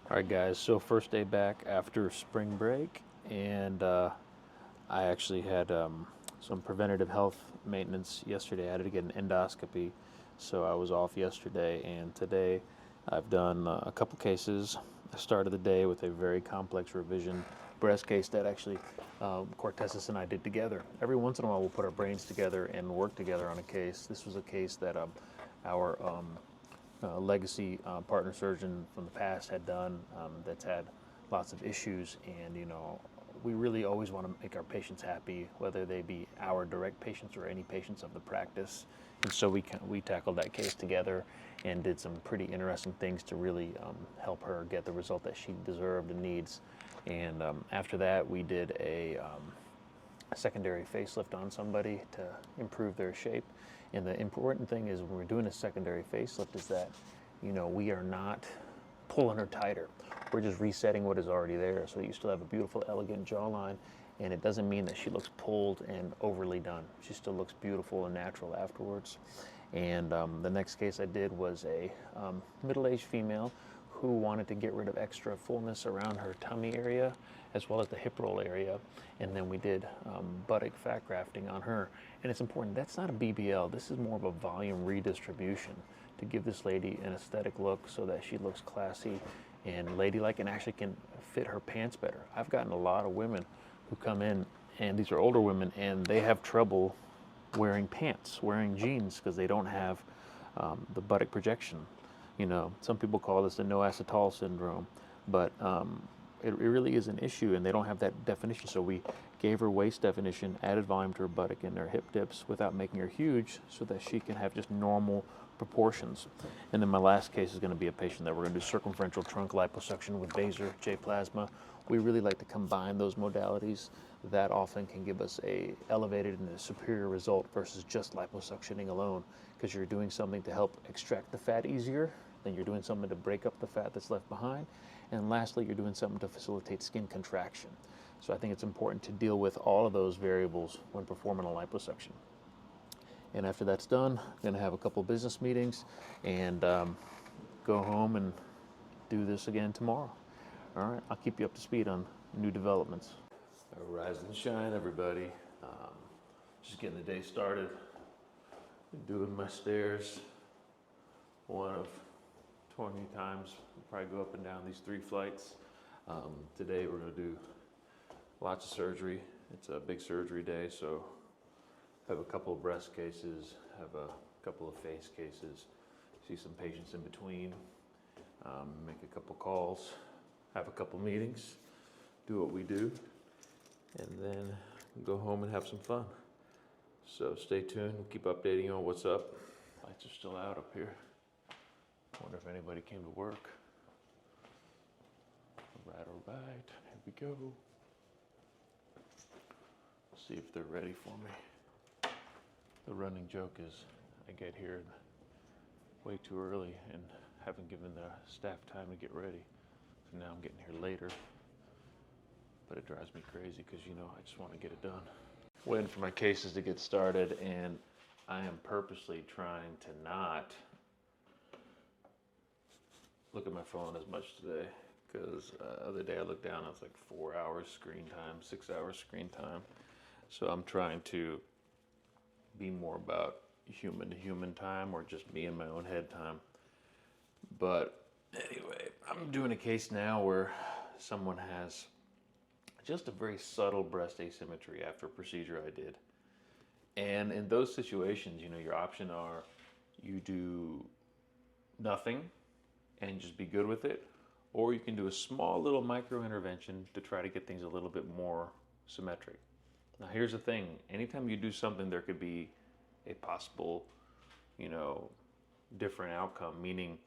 All right, guys. So first day back after spring break, and I actually had some preventative health maintenance yesterday. I had to get an endoscopy, so I was off yesterday, and today I've done a couple cases. I started the day with a very complex revision breast case that actually Cortezis and I did together. Every once in a while, we'll put our brains together and work together on a case. This was a case that our legacy partner surgeon from the past had done, that's had lots of issues, and we really always want to make our patients happy, whether they be our direct patients or any patients of the practice. And so we tackled that case together and did some pretty interesting things to really help her get the result that she deserved and needs. And after that, we did a secondary facelift on somebody to improve their shape. And the important thing is when we're doing a secondary facelift is that, we are not pulling her tighter. We're just resetting what is already there. So you still have a beautiful, elegant jawline, and it doesn't mean that she looks pulled and overly done. She still looks beautiful and natural afterwards. And the next case I did was a middle-aged female who wanted to get rid of extra fullness around her tummy area as well as the hip roll area. And then we did buttock fat grafting on her. And it's important, that's not a BBL. This is more of a volume redistribution to give this lady an aesthetic look so that she looks classy and ladylike and actually can fit her pants better. I've gotten a lot of women who come in, and these are older women, and they have trouble wearing pants, wearing jeans, because they don't have the buttock projection. Some people call this the no acetal syndrome, but it really is an issue, and they don't have that definition. So we gave her waist definition, added volume to her buttock and her hip dips without making her huge, so that she can have just normal proportions. And then my last case is going to be a patient that we're going to do circumferential trunk liposuction with Baser J plasma. We really like to combine those modalities. That often can give us a elevated and a superior result versus just liposuctioning alone, because you're doing something to help extract the fat easier, then you're doing something to break up the fat that's left behind, and lastly, you're doing something to facilitate skin contraction. So I think it's important to deal with all of those variables when performing a liposuction. And after that's done, I'm going to have a couple business meetings and go home and do this again tomorrow. All right, I'll keep you up to speed on new developments. Rise and shine, everybody. Just getting the day started. Doing my stairs, one of 20 times. We'll probably go up and down these 3 flights. Today we're going to do lots of surgery. It's a big surgery day, so have a couple of breast cases, have a couple of face cases, see some patients in between, make a couple calls, have a couple meetings, do what we do, and then go home and have some fun. So stay tuned, we'll keep updating you on what's up. Lights are still out up here. Wonder if anybody came to work. All right, here we go. See if they're ready for me. The running joke is I get here way too early and haven't given the staff time to get ready. So now I'm getting here later. But it drives me crazy because, I just want to get it done. Waiting for my cases to get started, and I am purposely trying to not look at my phone as much today, because the other day I looked down, it's like 4 hours screen time, 6 hours screen time. So I'm trying to be more about human to human time, or just me in my own head time. But anyway, I'm doing a case now where someone has just a very subtle breast asymmetry after a procedure I did. And in those situations, your option are you do nothing and just be good with it, or you can do a small little micro intervention to try to get things a little bit more symmetric. Now here's the thing, anytime you do something, there could be a possible, different outcome, meaning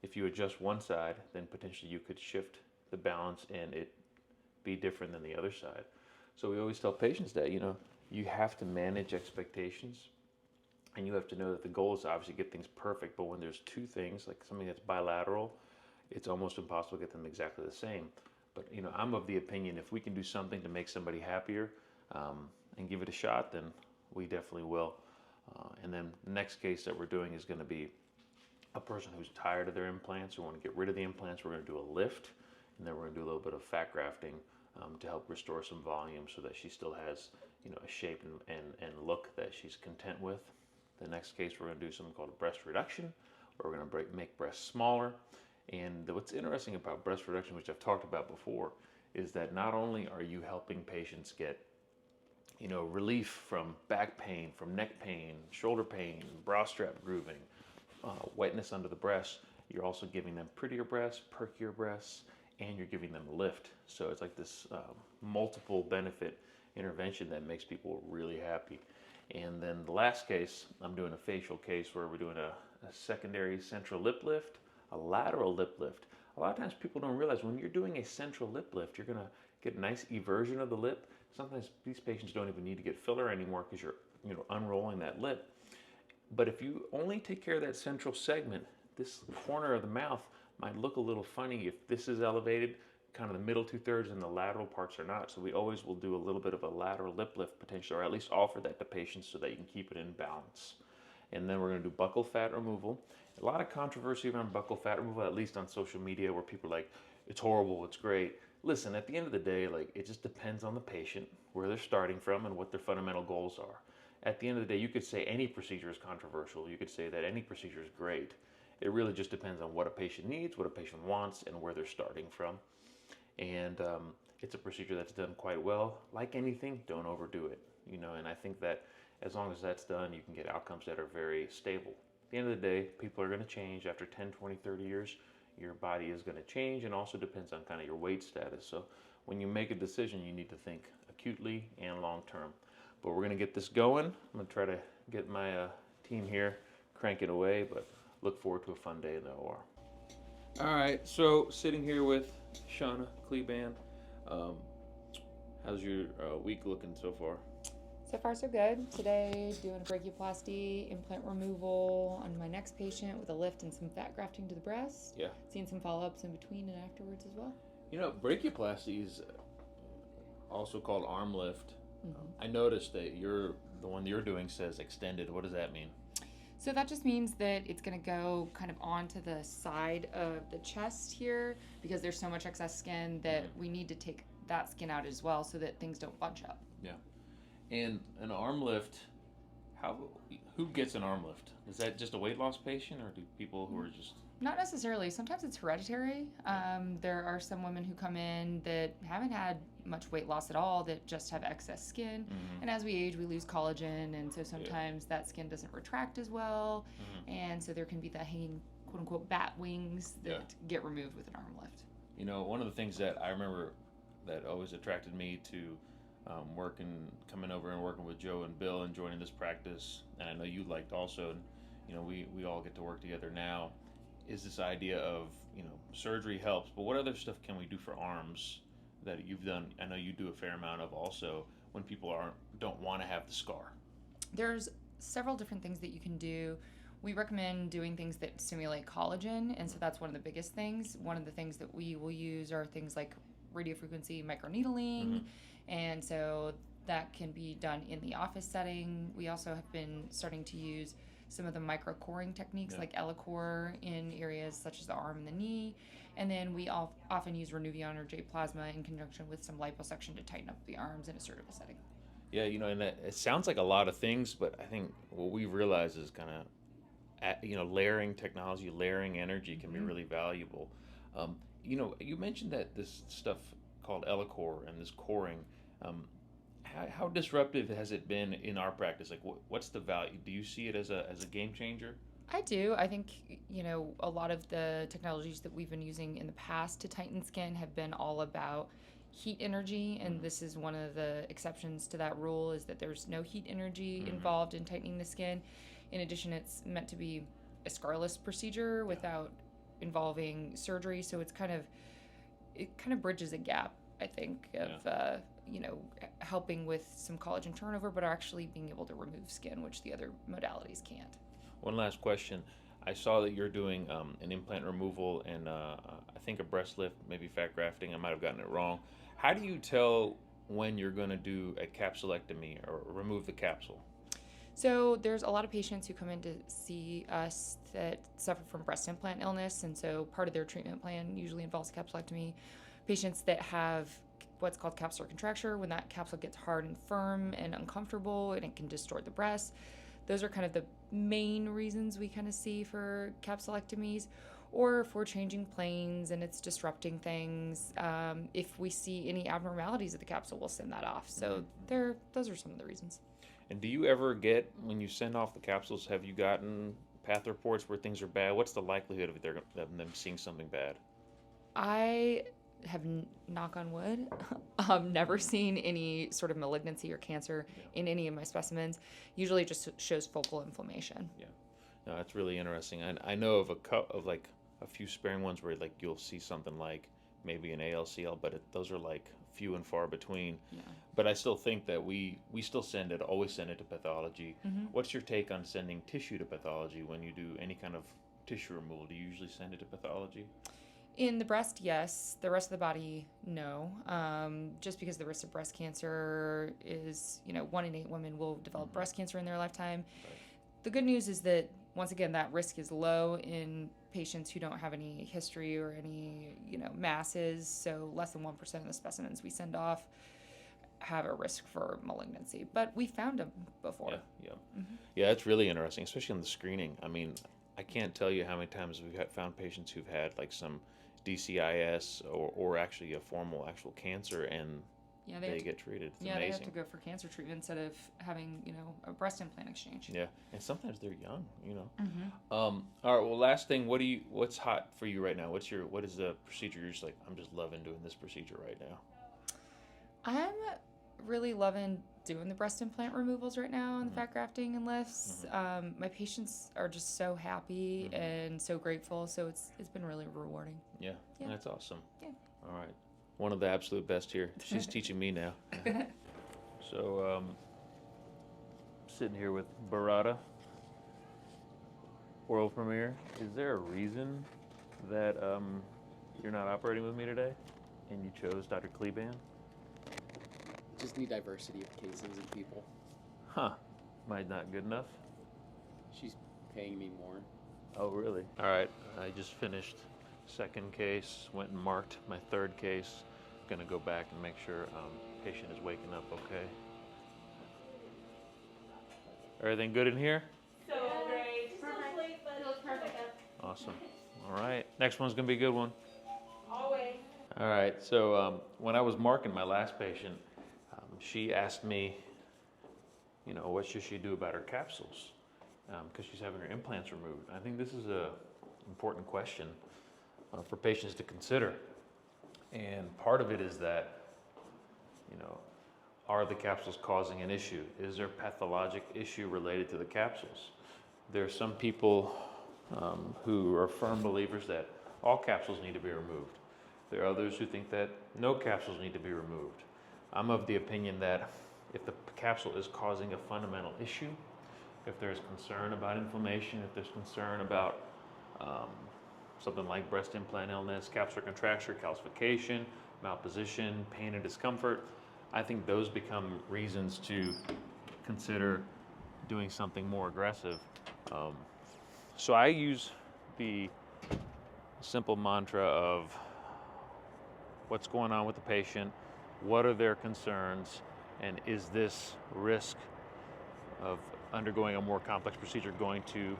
if you adjust one side, then potentially you could shift the balance and it be different than the other side. So we always tell patients that, you have to manage expectations, and you have to know that the goal is to obviously get things perfect, but when there's 2 things, like something that's bilateral, it's almost impossible to get them exactly the same. But, I'm of the opinion if we can do something to make somebody happier and give it a shot, then we definitely will. And then the next case that we're doing is going to be a person who's tired of their implants or want to get rid of the implants. We're going to do a lift. and then we're going to do a little bit of fat grafting to help restore some volume so that she still has, a shape and look that she's content with. The next case, we're going to do something called breast reduction, where we're going to make breasts smaller. And what's interesting about breast reduction, which I've talked about before, is that not only are you helping patients get relief from back pain, from neck pain, shoulder pain, bra strap grooving, wetness under the breast, you're also giving them prettier breasts, perkier breasts, and you're giving them lift. So it's like this multiple benefit intervention that makes people really happy. And then the last case, I'm doing a facial case where we're doing a secondary central lip lift, a lateral lip lift. A lot of times people don't realize when you're doing a central lip lift, you're gonna get a nice eversion of the lip. Sometimes these patients don't even need to get filler anymore because you're unrolling that lip. But if you only take care of that central segment, this corner of the mouth might look a little funny if this is elevated, kind of the middle 2/3 and the lateral parts are not. So we always will do a little bit of a lateral lip lift potential, or at least offer that to patients so that you can keep it in balance. And then we're going to do buccal fat removal. A lot of controversy around buccal fat removal, at least on social media, where people are like, it's horrible, it's great. Listen, at the end of the day, it just depends on the patient, where they're starting from, and what their fundamental goals are. At the end of the day, you could say any procedure is controversial. You could say that any procedure is great. It really just depends on what a patient needs, what a patient wants, and where they're starting from. And it's a procedure that's done quite well. Like anything, don't overdo it. And I think that as long as that's done, you can get outcomes that are very stable. At the end of the day, people are going to change after 10, 20, 30 years. Your body is going to change, and also depends on kind of your weight status. So when you make a decision, you need to think acutely and long term. But we're going to get this going. I'm going to try to get my team here cranking away, but look forward to a fun day in the OR. All right, so sitting here with Shauna Kleban. How's your week looking so far? So far, so good. Today, doing a brachioplasty, implant removal on my next patient with a lift and some fat grafting to the breast. Yeah. Seeing some follow-ups in between and afterwards as well. Brachioplasty is also called arm lift. I noticed that the one you're doing says extended. What does that mean? So that just means that it's going to go kind of onto the side of the chest here, because there's so much excess skin that we need to take that skin out as well so that things don't bunch up. Yeah. And an arm lift, who gets an arm lift? Is that just a weight loss patient, or do people who are just... Not necessarily. Sometimes it's hereditary. There are some women who come in that haven't had much weight loss at all, that just have excess skin. And as we age, we lose collagen, and so sometimes that skin doesn't retract as well. And so there can be the hanging, quote-unquote, bat wings that get removed with an arm lift. One of the things that I remember that always attracted me to coming over and working with Joe and Bill and joining this practice, and I know you liked also, and we all get to work together now, is this idea of surgery helps, but what other stuff can we do for arms that you've done? I know you do a fair amount of also when people don't want to have the scar. There's several different things that you can do. We recommend doing things that stimulate collagen, and so that's one of the biggest things. One of the things that we will use are things like radiofrequency microneedling, and so that can be done in the office setting. We also have been starting to use some of the micro-coring techniques like Elicor in areas such as the arm and the knee. And then we often use Renuvion or J-plasma in conjunction with some liposuction to tighten up the arms in a surgical setting. Yeah, and it sounds like a lot of things, but I think what we've realized is kind of, layering technology, layering energy can be really valuable. You mentioned that this stuff called Elicor and this coring, how disruptive has it been in our practice? Like, what's the value? Do you see it as a game changer? I do. I think, a lot of the technologies that we've been using in the past to tighten skin have been all about heat energy, and this is one of the exceptions to that rule, is that there's no heat energy involved in tightening the skin. In addition, it's meant to be a scarless procedure without involving surgery, so it kind of bridges a gap, I think, of helping with some collagen turnover, but actually being able to remove skin, which the other modalities can't. One last question. I saw that you're doing an implant removal and I think a breast lift, maybe fat grafting. I might have gotten it wrong. How do you tell when you're going to do a capsulectomy or remove the capsule? So there's a lot of patients who come in to see us that suffer from breast implant illness, and so part of their treatment plan usually involves capsulectomy. Patients that have what's called capsular contracture, when that capsule gets hard and firm and uncomfortable, and it can distort the breast. Those are kind of the main reasons we kind of see for capsulectomies. Or if we're changing planes and it's disrupting things, if we see any abnormalities of the capsule, we'll send that off. So those are some of the reasons. And do you ever get, when you send off the capsules, have you gotten path reports where things are bad? What's the likelihood of them seeing something bad? I have, knock on wood, never seen any sort of malignancy or cancer in any of my specimens. Usually it just shows focal inflammation. Yeah. No, that's really interesting. I know of like a few sparing ones where like you'll see something like maybe an ALCL, but those are like few and far between. Yeah. But I still think that we still always send it to pathology. Mm-hmm. What's your take on sending tissue to pathology when you do any kind of tissue removal? Do you usually send it to pathology? In the breast, yes. The rest of the body, no. Just because the risk of breast cancer is, 1 in 8 women will develop breast cancer in their lifetime. Right. The good news is that, once again, that risk is low in patients who don't have any history or any, masses. So less than 1% of the specimens we send off have a risk for malignancy. But we found them before. Yeah. Yeah, it's really interesting, especially on the screening. I mean, I can't tell you how many times we've found patients who've had like some DCIS or actually a formal actual cancer, and they get treated. It's amazing. They have to go for cancer treatment instead of having, a breast implant exchange. Yeah, and sometimes they're young, Mm-hmm. All right. Well, last thing, what's hot for you right now? What is the procedure you're just like, I'm just loving doing this procedure right now? I'm really loving doing the breast implant removals right now and the fat grafting and lifts. My patients are just so happy and so grateful. So it's been really rewarding. Yeah, that's awesome. Yeah. All right. One of the absolute best here. She's teaching me now. So, sitting here with Barada, world premiere. Is there a reason that you're not operating with me today and you chose Dr. Kleban? Just need diversity of cases and people. Huh. Might not good enough? She's paying me more. Oh, really? All right. I just finished second case, went and marked my third case. Gonna go back and make sure patient is waking up okay. Everything good in here? So great. She's still asleep, but it looks perfect. Awesome. All right. Next one's gonna be a good one. Always. All right. So when I was marking my last patient, she asked me, what should she do about her capsules? Because she's having her implants removed. I think this is a important question for patients to consider. And part of it is that, are the capsules causing an issue? Is there a pathologic issue related to the capsules? There are some people who are firm believers that all capsules need to be removed. There are others who think that no capsules need to be removed. I'm of the opinion that if the capsule is causing a fundamental issue, if there's concern about inflammation, if there's concern about something like breast implant illness, capsular contracture, calcification, malposition, pain and discomfort, I think those become reasons to consider doing something more aggressive. So I use the simple mantra of what's going on with the patient, what are their concerns, and is this risk of undergoing a more complex procedure going to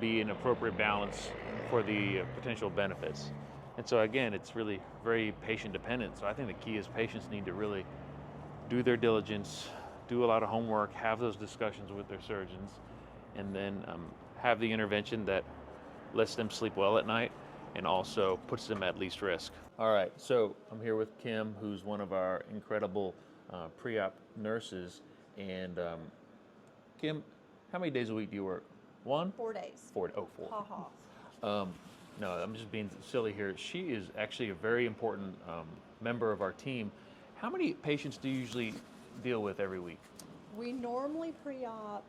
be an appropriate balance for the potential benefits? And so again, it's really very patient dependent. So I think the key is patients need to really do their diligence, do a lot of homework, have those discussions with their surgeons, and then have the intervention that lets them sleep well at night and also puts them at least risk. All right, so I'm here with Kim, who's one of our incredible pre-op nurses. And Kim, how many days a week do you work? 1? 4 days. 4. Ha ha. No, I'm just being silly here. She is actually a very important member of our team. How many patients do you usually deal with every week? We normally pre-op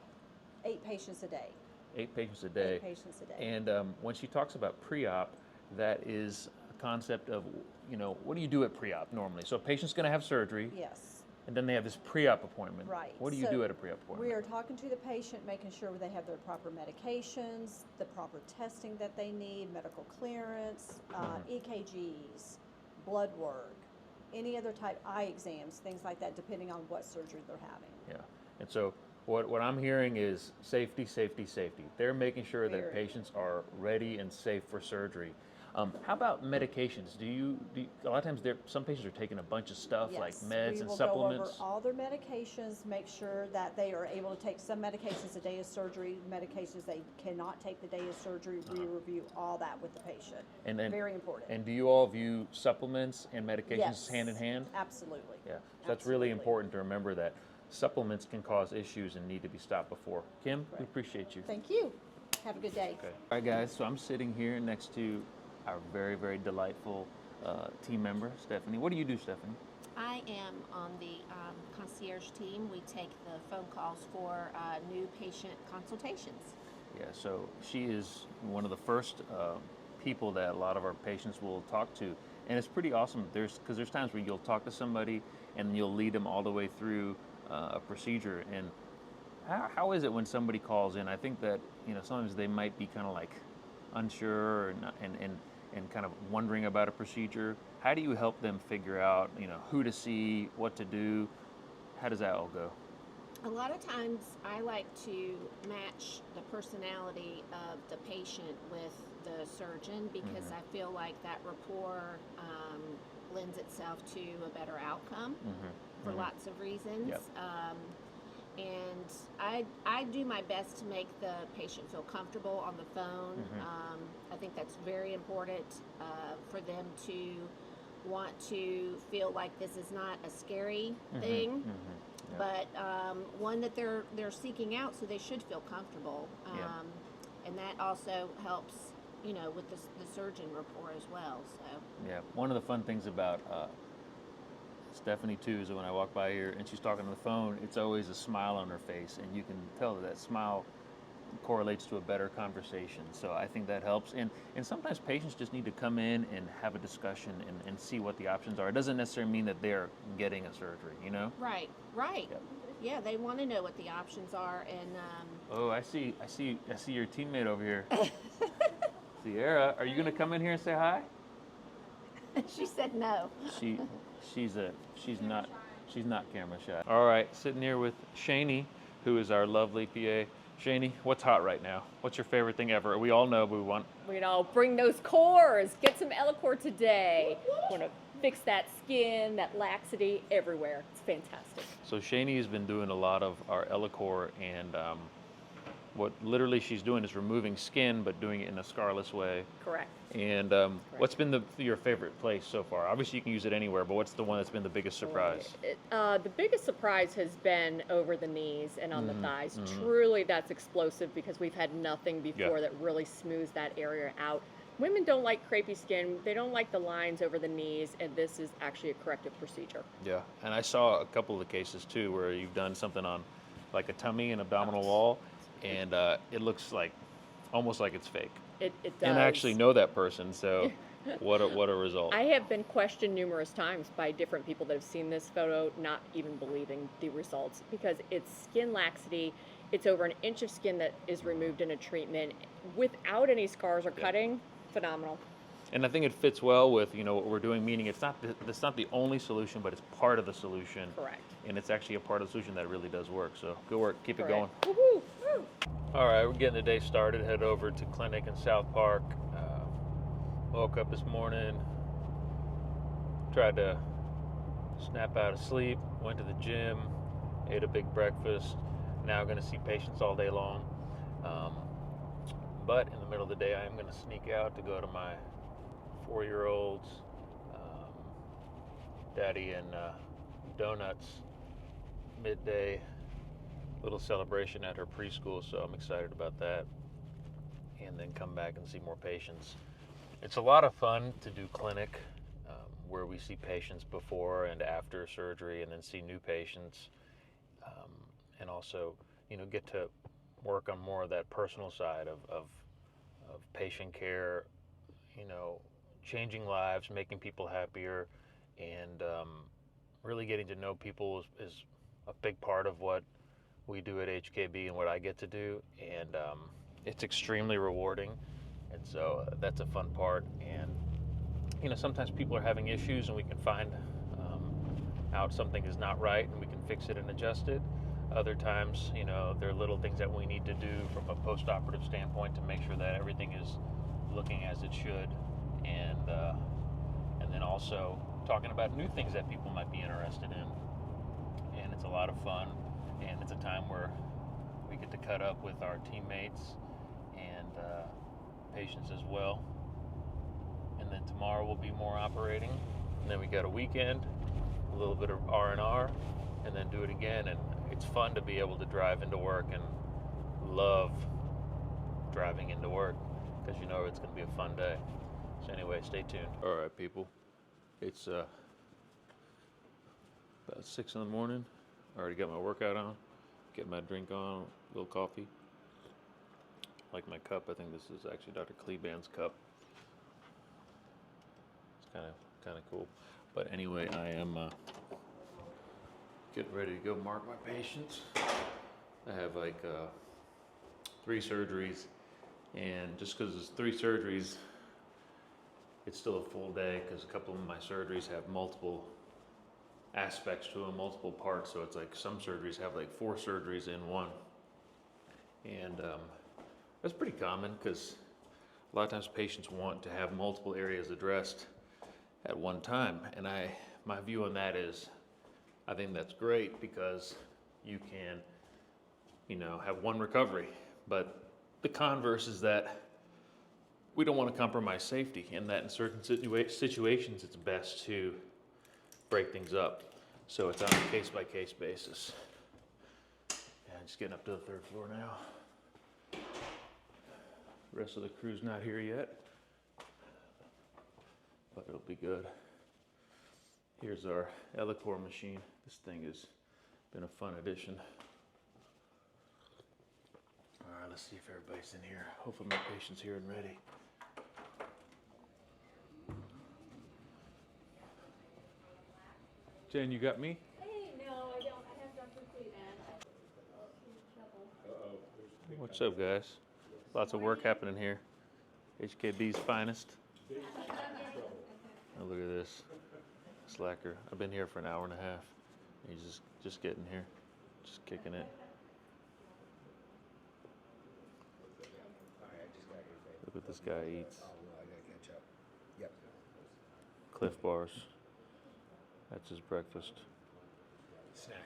8 patients a day. 8 patients a day. 8 patients a day. And when she talks about pre-op, that is a concept of, what do you do at pre-op normally? So a patient's going to have surgery. Yes. And then they have this pre-op appointment. Right. What do you So do at a pre-op appointment? We are talking to the patient, making sure they have their proper medications, the proper testing that they need, medical clearance, EKGs, blood work, any other type, eye exams, things like that, depending on what surgery they're having. Yeah. And so what I'm hearing is safety, safety, safety. They're making sure that Very. patients are ready and safe for surgery. How about medications? A lot of times some patients are taking a bunch of stuff like Yes, meds and We supplements. will go over all their medications, make sure that they are able to take some medications the day of surgery, medications they cannot take the day of surgery. We review all that with the patient. And Very important. And do you all view supplements and medications Yes, hand in hand? Absolutely. Yeah. So that's really Absolutely. important to remember that supplements can cause issues and need to be stopped before. Kim, we appreciate you. Thank you. Have a good day. Okay. All right, guys. So I'm sitting here next to our very, very delightful team member, Stephanie. What do you do, Stephanie? I am on the concierge team. We take the phone calls for new patient consultations. Yeah, so she is one of the first people that a lot of our patients will talk to. And it's pretty awesome. Because there's times where you'll talk to somebody and you'll lead them all the way through a procedure. And how is it when somebody calls in? I think that, sometimes they might be kind of like unsure and kind of wondering about a procedure. How do you help them figure out, who to see, what to do? How does that all go? A lot of times I like to match the personality of the patient with the surgeon because I feel like that rapport lends itself to a better outcome for lots of reasons. Yep. And I do my best to make the patient feel comfortable on the phone. I think that's very important for them to want to feel like this is not a scary thing, but one that they're seeking out, so they should feel comfortable. And that also helps, with the surgeon rapport as well. So Yeah, one of the fun things about Stephanie too is that when I walk by here and she's talking on the phone, it's always a smile on her face, and you can tell that smile correlates to a better conversation. So I think that helps. And sometimes patients just need to come in and have a discussion and see what the options are. It doesn't necessarily mean that they're getting a surgery, Right. Yep. Yeah, they want to know what the options are, and Oh, I see your teammate over here. Sierra, are you going to come in here and say hi? she said no. She's not camera shy. All right, sitting here with Shani, who is our lovely PA. Shani, what's hot right now? What's your favorite thing ever? We all know we want. Bring those cores. Get some Elicor today. Want to fix that skin, that laxity everywhere. It's fantastic. So Shani has been doing a lot of our Elicor, and what literally she's doing is removing skin, but doing it in a scarless way. Correct. And what's been your favorite place so far? Obviously, you can use it anywhere, but what's the one that's been the biggest surprise? The biggest surprise has been over the knees and on the thighs. Truly, that's explosive because we've had nothing before that really smooths that area out. Women don't like crepey skin. They don't like the lines over the knees, and this is actually a corrective procedure. Yeah, and I saw a couple of the cases too where you've done something on like a tummy and abdominal wall, and it looks like almost like it's fake. It does. And I actually know that person, so what a result. I have been questioned numerous times by different people that have seen this photo, not even believing the results, because it's skin laxity. It's over an inch of skin that is removed in a treatment without any scars or cutting. Phenomenal. And I think it fits well with what we're doing, meaning it's not the only solution, but it's part of the solution. Correct. And it's actually a part of the solution that really does work. So good work. Keep Correct. it going. Woo-hoo. Woo. All right, we're getting the day started. Head over to clinic in South Park. Woke up this morning, tried to snap out of sleep, went to the gym, ate a big breakfast. Now I'm going to see patients all day long. But in the middle of the day, I am going to sneak out to go to my 4-year-old's daddy and donuts midday little celebration at her preschool, so I'm excited about that. And then come back and see more patients. It's a lot of fun to do clinic where we see patients before and after surgery, and then see new patients, and also get to work on more of that personal side of patient care, changing lives, making people happier, and really getting to know people is a big part of what we do at HKB and what I get to do, and it's extremely rewarding. And so that's a fun part. And sometimes people are having issues, and we can find out something is not right, and we can fix it and adjust it. Other times, there are little things that we need to do from a post-operative standpoint to make sure that everything is looking as it should, and then also talking about new things that people might be interested in. And it's a lot of fun, and it's a time where we get to cut up with our teammates and patients as well. And then tomorrow will be more operating, and then we got a weekend, a little bit of R&R, and then do it again. And it's fun to be able to drive into work, and love driving into work because it's going to be a fun day. So anyway, stay tuned. All right, people, it's about 6 in the morning. I already got my workout on, get my drink on, a little coffee. Like my cup, I think this is actually Dr. Kleban's cup. It's kind of cool. But anyway, I am getting ready to go mark my patients. I have like 3 surgeries, and just because it's 3 surgeries, it's still a full day because a couple of my surgeries have multiple aspects to them, multiple parts. So it's like some surgeries have like 4 surgeries in one, and that's pretty common because a lot of times patients want to have multiple areas addressed at one time. And my view on that is, I think that's great because you can, have one recovery. But the converse is that we don't want to compromise safety, and that in certain situations it's best to break things up. So it's on a case-by-case basis. Yeah, just getting up to the 3rd floor now. The rest of the crew's not here yet, but it'll be good. Here's our Elicor machine. This thing has been a fun addition. All right, let's see if everybody's in here. Hopefully my patient's here and ready. Jen, you got me? Hey, no, I don't. I have Dr. Cleveland. What's up, guys? Lots of work happening here. HKB's finest. Oh, look at this slacker. I've been here for an hour and a half. He's just getting here, just kicking it. Look what this guy eats. I gotta catch up. Yep. Cliff bars. That's his breakfast. Snack.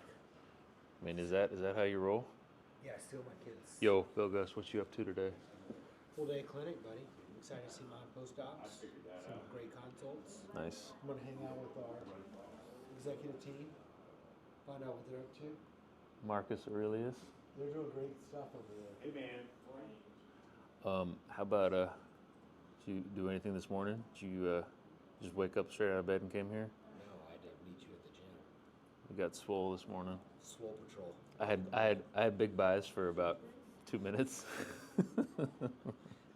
I mean, is that how you roll? Yeah, still my kids. Yo, Bill Gus, what you up to today? Full day clinic, buddy. Excited to see my post-ops. Some great consults. Nice. I'm gonna hang out with our executive team. Find out what they're up to. Marcus Aurelius. They're doing great stuff over there. Hey man. How about did you do anything this morning? Did you just wake up straight out of bed and came here? No, I had to meet you at the gym. We got swole this morning. Swole Patrol. I had big buys for about 2 minutes. I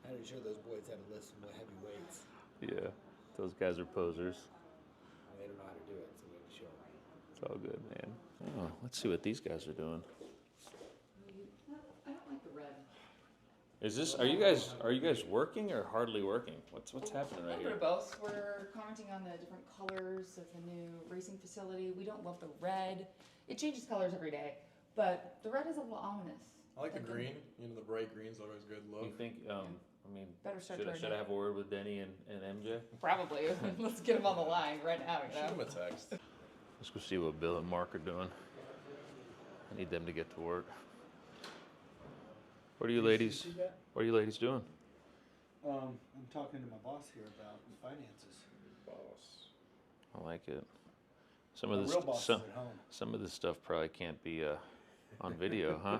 had to show those boys how to lift some heavy weights. Yeah, those guys are posers. They don't know how to do it, so we had to show them. It's all good, man. Oh, let's see what these guys are doing. I don't like the red. Is this? Are you guys working or hardly working? What's happening A right little bit here? of both. We're commenting on the different colors of the new racing facility. We don't love the red. It changes colors every day, but the red is a little ominous. I like the green. The bright green's always good You look. think? I mean, Better start should turning I have a word with Denny and MJ? Probably. Let's get them on the line right now. Shoot him a text. Let's go see what Bill and Mark are doing. I need them to get to work. What are you ladies doing? I'm talking to my boss here about the finances. Boss. I like it. Some The of this real boss is at home. some of this stuff probably can't be on video, huh?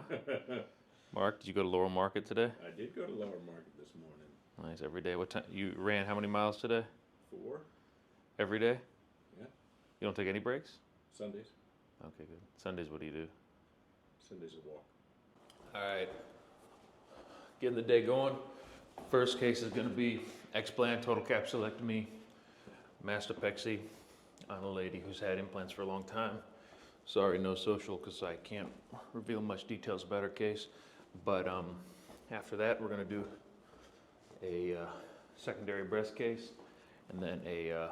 Mark, did you go to Laurel Market today? I did go to Lower Market this morning. Nice. Every day. What time? You ran how many miles today? 4 Every day? Yeah. You don't take any breaks? Sundays. Okay, good. Sundays, what do you do? Sundays a walk. All right. Getting the day going. First case is going to be explant total capsulectomy, mastopexy, on a lady who's had implants for a long time. Sorry, no social, because I can't reveal much details about her case. But after that, we're going to do a secondary breast case, and then a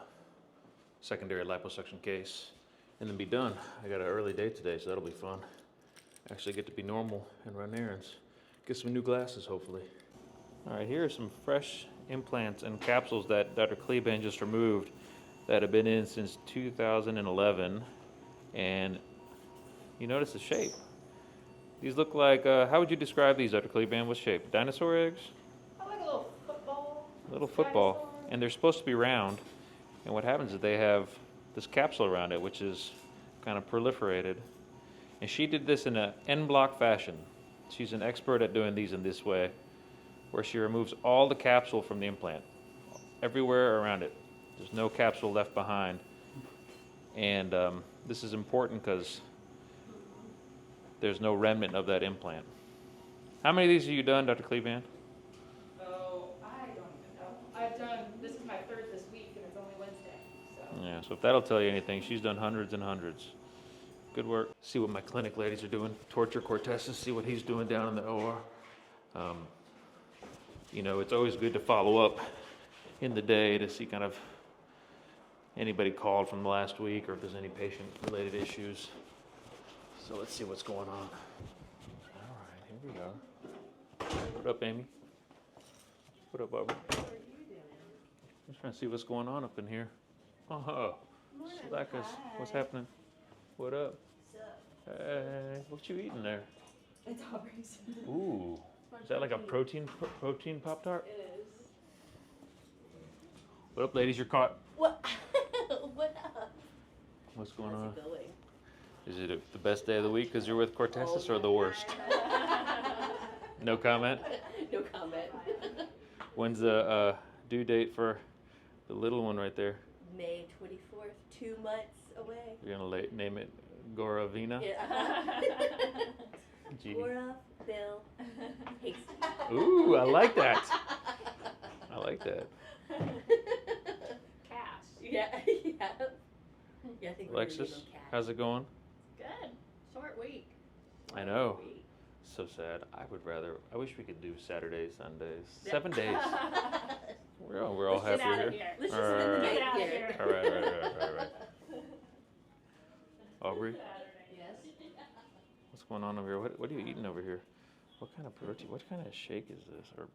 secondary liposuction case, and then be done. I got an early day today, so that'll be fun. Actually get to be normal and run errands. Get some new glasses, hopefully. All right, here are some fresh implants and capsules that Dr. Kleban just removed that have been in since 2011. And you notice the shape. These look like, how would you describe these, Dr. Kleban? What shape? Dinosaur eggs? I like a little football. A little football. And they're supposed to be round. And what happens is they have this capsule around it, which is kind of proliferated. And she did this in an en-bloc fashion. She's an expert at doing these in this way, where she removes all the capsule from the implant, everywhere around it. There's no capsule left behind. And this is important because there's no remnant of that implant. How many of these have you done, Dr. Kleban? Oh, I don't even know. I've done, this is my third this week, and it's only Wednesday, so. Yeah, so if that'll tell you anything, she's done hundreds and hundreds. Good work. See what my clinic ladies are doing. Torture Cortez, see what he's doing down in the OR. You know, it's always good to follow up in the day to see kind of anybody called from the last week or if there's any patient-related issues. So let's see what's going on. All right, here we are. What up, Amy? What up, Barbara? What are you doing? I'm just trying to see what's going on up in here. Oh, Slackers, what's happening? What up? Hey, what you eating there? It's Aubrey's. Ooh, is that like a protein Pop-Tart? It is. What up, ladies? You're caught. What? What up? What's going How's on? it going? Is it the best day of the week because you're with Cortez's or the worst? God. No comment? No comment. When's the due date for the little one right there? May 24th, 2 months away. You're gonna name it Goravina? Yeah. Gee. Gora, Bill, Hasty. Ooh, I like that. I like that. Cash. Yeah, yeah. Yeah, I think we're gonna Alexis, name him Cat. how's it going? Good. Short week. I know. So sad. I wish we could do Saturdays, Sundays. Yeah. 7 days. We're all Let's get happy out of here. here. Let's All just spend the right. night Get outta here. here. All right. Aubrey, Yes. what's going on over here? What are you eating over here? What kind of protein? What kind of shake is this? Or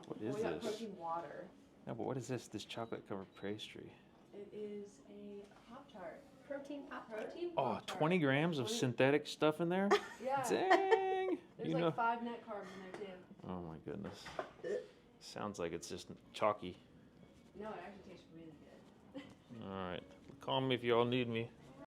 what is We got this? protein water. No, but what is this? This chocolate covered pastry? It is a Pop-Tart. Protein Pop-Tart. Protein Oh, Pop-Tart. 20 grams of 20. synthetic stuff in there? Yeah. Dang! There's You like know. 5 net carbs in there too. Oh my goodness. Sounds like it's just chalky. No, it actually tastes really good. All right. Call me if y'all need me.